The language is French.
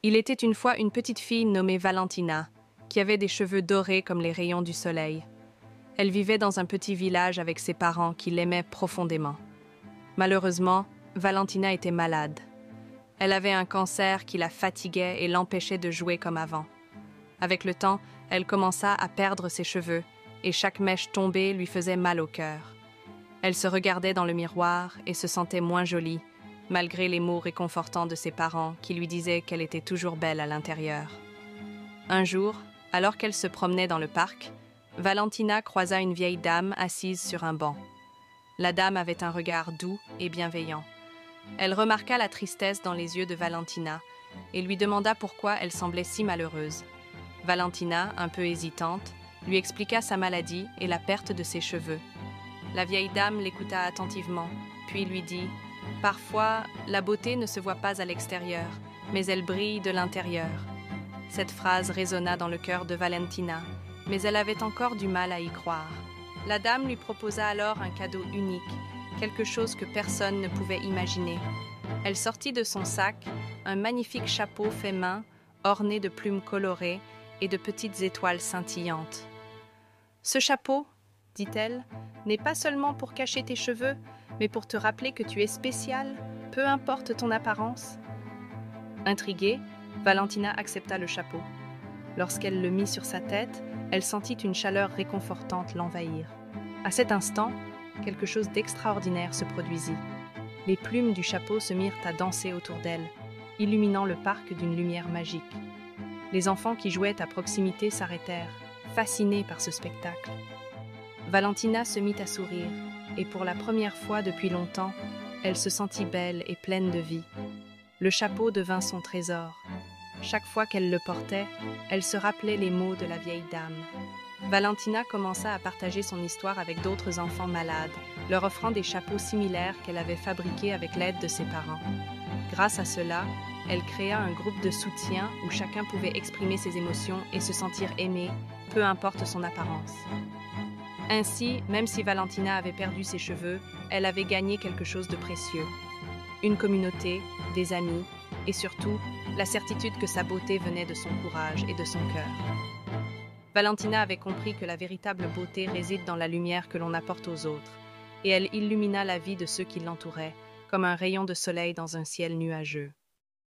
Il était une fois une petite fille nommée Valentina, qui avait des cheveux dorés comme les rayons du soleil. Elle vivait dans un petit village avec ses parents qui l'aimaient profondément. Malheureusement, Valentina était malade. Elle avait un cancer qui la fatiguait et l'empêchait de jouer comme avant. Avec le temps, elle commença à perdre ses cheveux et chaque mèche tombée lui faisait mal au cœur. Elle se regardait dans le miroir et se sentait moins jolie, malgré les mots réconfortants de ses parents qui lui disaient qu'elle était toujours belle à l'intérieur. Un jour, alors qu'elle se promenait dans le parc, Valentina croisa une vieille dame assise sur un banc. La dame avait un regard doux et bienveillant. Elle remarqua la tristesse dans les yeux de Valentina et lui demanda pourquoi elle semblait si malheureuse. Valentina, un peu hésitante, lui expliqua sa maladie et la perte de ses cheveux. La vieille dame l'écouta attentivement, puis lui dit « Parfois, la beauté ne se voit pas à l'extérieur, mais elle brille de l'intérieur. » Cette phrase résonna dans le cœur de Valentina, mais elle avait encore du mal à y croire. La dame lui proposa alors un cadeau unique, quelque chose que personne ne pouvait imaginer. Elle sortit de son sac un magnifique chapeau fait main, orné de plumes colorées et de petites étoiles scintillantes. « Ce chapeau, dit-elle, n'est pas seulement pour cacher tes cheveux, mais pour te rappeler que tu es spécial, peu importe ton apparence. » Intriguée, Valentina accepta le chapeau. Lorsqu'elle le mit sur sa tête, elle sentit une chaleur réconfortante l'envahir. À cet instant, quelque chose d'extraordinaire se produisit. Les plumes du chapeau se mirent à danser autour d'elle, illuminant le parc d'une lumière magique. Les enfants qui jouaient à proximité s'arrêtèrent, fascinés par ce spectacle. Valentina se mit à sourire, et pour la première fois depuis longtemps, elle se sentit belle et pleine de vie. Le chapeau devint son trésor. Chaque fois qu'elle le portait, elle se rappelait les mots de la vieille dame. Valentina commença à partager son histoire avec d'autres enfants malades, leur offrant des chapeaux similaires qu'elle avait fabriqués avec l'aide de ses parents. Grâce à cela, elle créa un groupe de soutien où chacun pouvait exprimer ses émotions et se sentir aimé, peu importe son apparence. Ainsi, même si Valentina avait perdu ses cheveux, elle avait gagné quelque chose de précieux. Une communauté, des amis, et surtout, la certitude que sa beauté venait de son courage et de son cœur. Valentina avait compris que la véritable beauté réside dans la lumière que l'on apporte aux autres, et elle illumina la vie de ceux qui l'entouraient, comme un rayon de soleil dans un ciel nuageux.